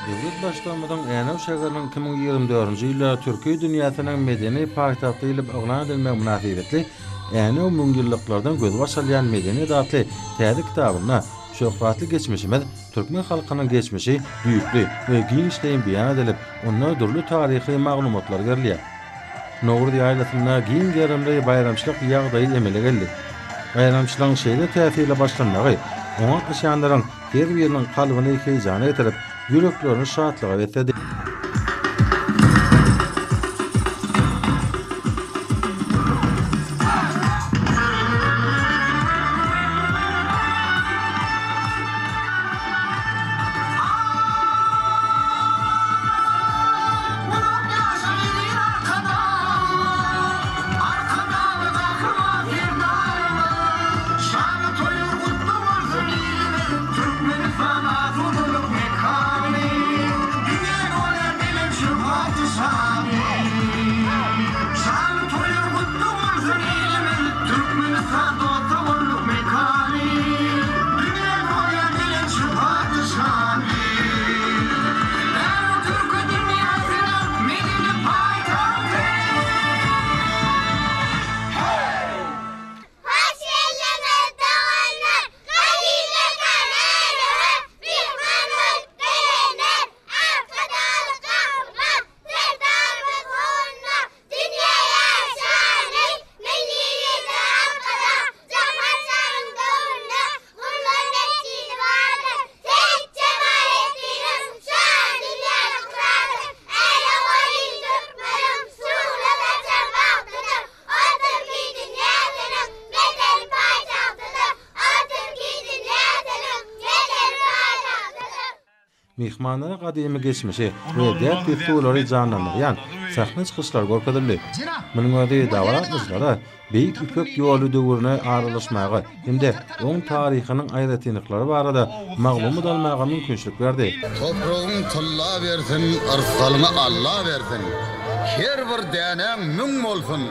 Devlet başkanlığından Änäw şäheriniň 2024-nji ýylda Türkiýe dünýäsynyň medeni paýtagty ýylyp oglan edilmek münasibetli Änäw müňgilliklerden göz başalýan medeni datly täze kitabyna şöhratly geçmişimiz, Türkmen halkynyň geçmişi büýükli we giň işleýän beýan edilip, onda durly taryhy maglumatlar berilýär. Nowruz ýaýlasynda giň gerimli bayramçylyk ýagdaýy emele geldi. Bayramçylygyň şeýle täsirli başlanmagy, oňa kışanlaryň her biriniň kalbyny heýjana getirip, yüreklerini şahatlığa betledi. Mihmanlara gadymy geçmişi we dert düsturlary canlandyrýan sahna çykyşlar görkezildi. Munyň özi dawaratmyşlara beýik üpek ýoly döwrüne aralaşmagy hemde oň taryhynyň aýratynlyklary barada maglumat almagy mümkinçilik berdi. Topragyň tulla bersin, arsalyny Allah bersin. Her bir dänem müň bolsun,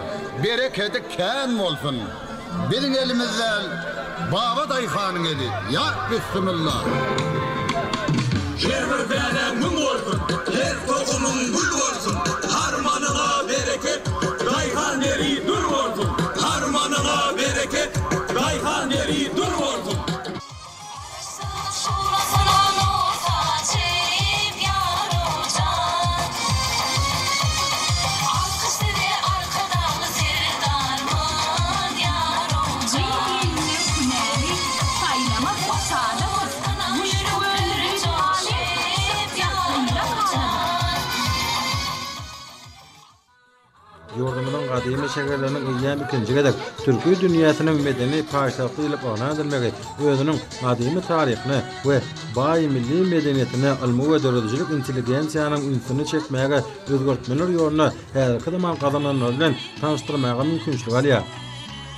bereketi kän bolsun. Biziň elimizden Baba daýhanyň eli. Ya bismillah. Her bir däne müň bolsun, her togunun gül bolsun. Harmanyna bereket, daýhan eri dur bolsun. Harmanyna bereket, daýhan eri dur bolsun. Ýurdumyň gadymy şäherleriniň ýa ikinji gedek Türkiýe dünýäsynyň medeni paýtagty ýylyp oglan edilmegi, özüniň gadymy taryhyny we baý milli medeniýetini ilmi we döredicilik intelligensiýanyň ünsüni çekmäge özgertmeler ýoluna häzirki zaman kazananlar bilen tanışdyrmagy mümkinçilik alýar.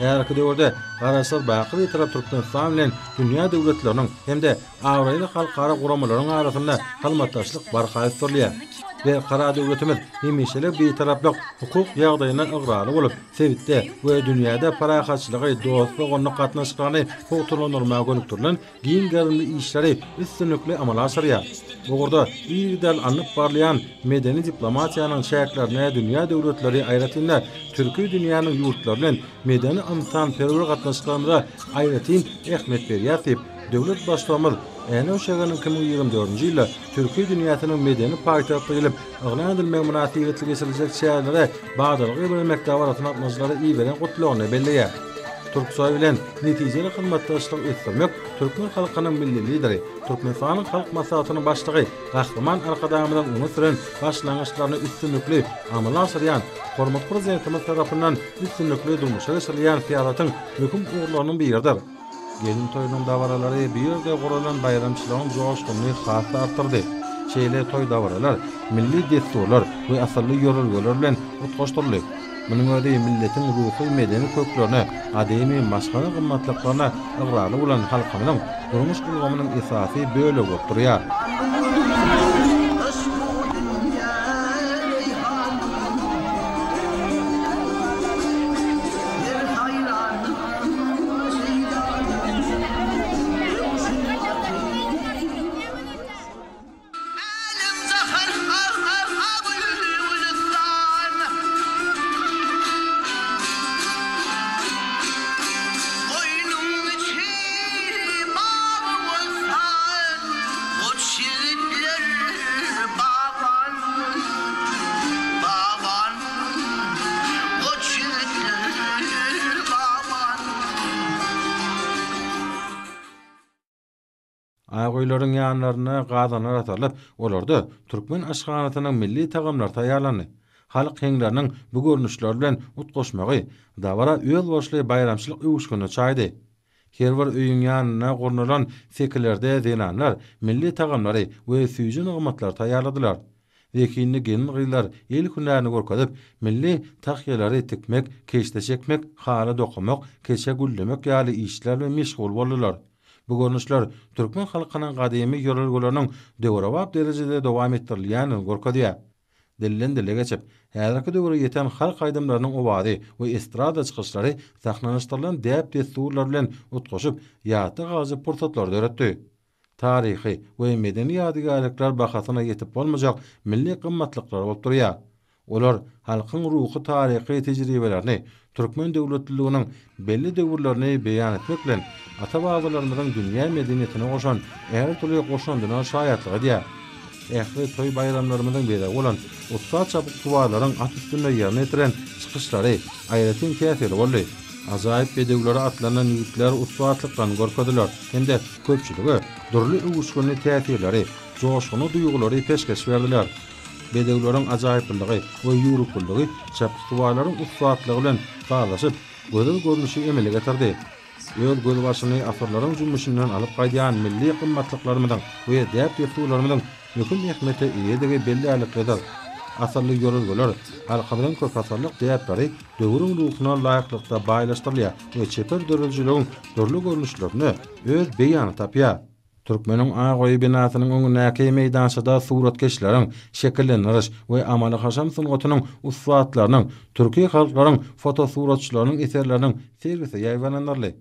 Häzirki döwürde garaşsyz baky bir tarap Türkmenistan bilen dünýä döwletleriniň hemde awraýly halkara guramalaryň arasynda halmatdaşlyk barhayat türlýär. Ve kara döwletimiz hemişelik bir taraplyk hukuk ýagdaýyna ygrar bolup, sebitde we dünýäde parahatçylygy, dostlyk ony gatnaşyklary hukuklanyrmagy gönükdirilen giň gerimli işleri üstünlikli amala asyrýar. Bugurda ýerdäl anyp barlayan medeni diplomatiýanyň şäherlerine dünýä döwletleri aýratynlar Türkiýe dünýäniň ýurtlary bilen medeni amsan terör gatnaşyklaryna aýratyn ähmet berýär diýip döwlet başçymyz Änäw şäheriniň 2024-nji ýylda Türkiýe dünýäsynyň medeni paýtagty ýylyp oglan edilmek münasibetli geçiriljek şäherlere bagdalyk bermek dawaratyny atmazlary iýberen gutlugyny belleýär. Türksoy bilen netijeli hyzmatdaşlyk etdirmek Türkmen halkynyň milli lideri, Türkmenistanyň halk maslahatynyň başlygy, gahryman arkadamydan uny süren başlangyçlaryny üstünlikli amala asyrýan hormat prezidentimiz tarapyndan üstünlikli durmuşa geçirilýän fiýalatyň möhüm uğurlarynyň biridir. Gelin toyunun davaralary bir ýerde guralan bayramçylygyň joşgyny hasy artyrdy. Şeýle toy dawaralar, milli desturlar we asylly ýörelgeler bilen utgaşdyrly. Munyň özi milletiň ruhy medeni köklerine, adymy maşgara gymmatlyklaryna ygrar bolan halkymyň durmuş gulgamynyň esasy bölegi oturýar. Agoýlaryň ýanlaryna gadanlar atalyp, olarda türkmen aşganatynyň milli tagamlar taýýarlandy. Halk heňleriniň bu görnüşler bilen utgoşmagy dawara öýül boşly bayramçylyk uýuşgyny çaýdy. Her bir öýüň ýanyna gornulan sekilerde denanlar milli tagamlary we süýjü nygmatlar taýýarladylar. Ekinni gelin gylar el günlerini gorkadyp milli tahyýalary tikmek, keşde çekmek, hara dokumak, keşe güllemek ýaly işler bilen meşgul boldylar. Bu görnüşler türkmen halkynyň gadymy ýörelgelerini döwrewap derejede dowam etdirilýänini gorkadýar. Dilinden dile geçip, häzirki döwre ýeten halk aýdymlarynyň obady we estrada çykyşlary sahnalanyşdyrylan däp desturlar bilen utgaşyp, ýaty gazy pursatlar döretdi. Tarihi we medeni ýadygarlyklar bahasyna ýetip bolmajak milli gymmatlyklar bolup durýar. Olar halkyň ruhy taryhy tejribelerini, türkmen döwletliginiň belli döwürlerini beýan etmek bilen ata-babalarymyzyň dünýä medeniýetine goşan her türlü goşandyna şaýatlyk edýär. Ähli toy bayramlarymyzyň biri bolan usta çapyk tuwalaryň at üstünde ýerine etiren çykyşlary aýratyn täsiri boldy. Azaýyp bedewlere atlanan ýigitler ustatlykdan gorkadylar. Hende köpçüligi durly uýuşgyny täsirleri, joşgyny duýgulary peşkeş berdiler. Bedewleriň ajaýyplygy we ýuruklygy çapyk tuwalaryň ustatlygy bilen baglaşyp, gözül görnüşi emele getirdi. Öýül göz başyny asyrlaryň jumuşyndan alyp gaýdan milli gymmatlyklaryň we däp ýurtlaryň ýökün ähmeti ýedigi belli alyklydar. Asarly ýörelgeler, halkyň köp asarlyk däpleri döwrüň ruhyna laýyklykda baýlaşdyrylýar we çeper döreljiliginiň dörli görnüşlerini öz beýany tapýar. Türkmeniň Agoý binasynyň öňündäki meýdançada suratkeşleriň şekillendiriş we amaly haşam sungatynyň ustatlarynyň türki halklaryň fotosuratçylarynyň eserleriniň sergisi ýaýlananlarly.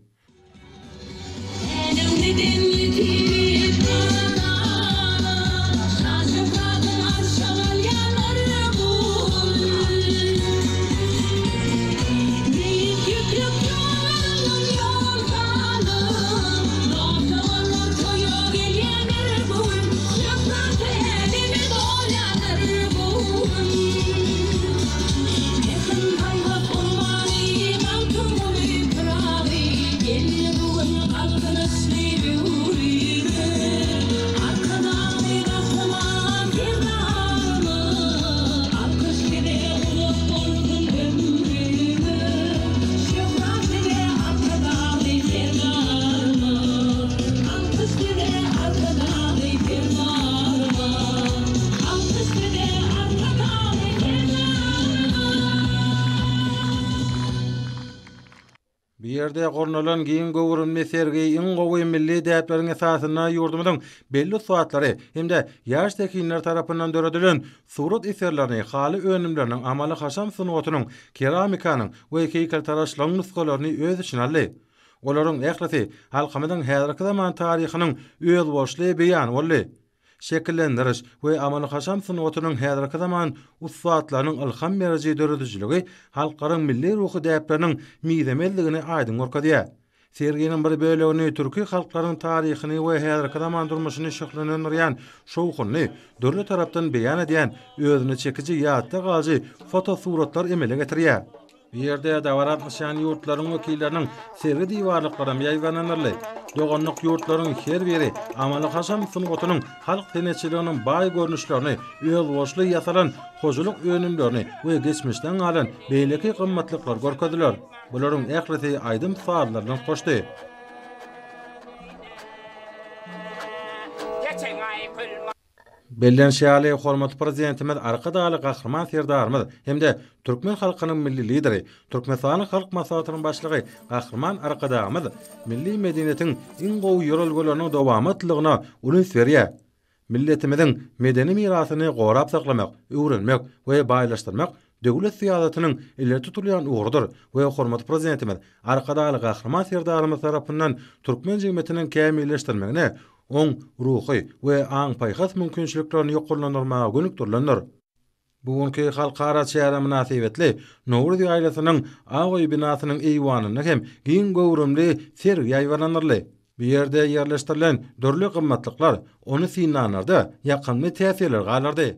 Ýerde gornulan giň gowrunmy sergi iň gowy milli däpleriň esasyna ýurdumyň belli suatlary hemde ýaş tekinler tarapyndan döredilen surat eserlerini haly önümleriniň amaly haşam sunuwatynyň keramikanyň we heýkel taraşlaryň nuskalaryny öz içine aldy. Olaryň ählisi halkymyzyň häzirki zaman taryhynyň öz boşly beýan boldy. Şekillendiriş we amaly haşam sunuwatynyň häzirki zaman ustatlarynyň ilham beriji döredijiligi halklaryň milli ruhy däpleriniň mizemelligini aýdyn gorkadýar. Serginiň bir bölegini türki halklaryň taryhyny we häzirki zaman durmuşyny şekillendirýän şowhuny dörli tarapdan beýan edýän özüne çekiji ýatda gazy fotosuratlar emele getirýär. Ýerde dawarat nişan ýurtlaryň wekilleriniň sergi diwarlyklaryny ýaýlananlarly. Dogonluk ýurtlaryň her biri amaly haşam sunuwatynyň halk denetçiliginiň baý görnüşlerini, öz boşly ýasalan hojuluk önümlerini we geçmişden galan beýleki gymmatlyklar gorkadylar. Bularyň ählisi aýdym suallaryny goşdy. Belden şäli hormatly prezidentimiz arkadaly gahrman serdarymyz hemde türkmen halkynyň milli lideri, Türkmenistan halk maslahatynyň başlygy gahrman arkadamyz milli medeniýetiň iň gowy ýörelgelerini dowamatlygyna ulus berýär. Milletimiziň medeni mirasyny gorap saklamak, öwrenmek we baýlaşdyrmak döwlet siýasatynyň ileri tutulýan uğurdur we hormatly prezidentimiz arkadaly gahrman serdarymyz tarapyndan türkmen jemgyýetiniň kämilleşdirmegine oň ruhy we aň paýhas mümkinçiliklerini ýoklanmagy gönükdirlendir. Bugunky halkara çäre münasibetli Nowruz aýlasynyň Agoý binasynyň eýwanyna hem giň gowrumly sergi ýaýlananlarly. Bu ýerde ýerleşdirilen dörli gymmatlyklar ony sinanlarda ýakynly täsirler galardy.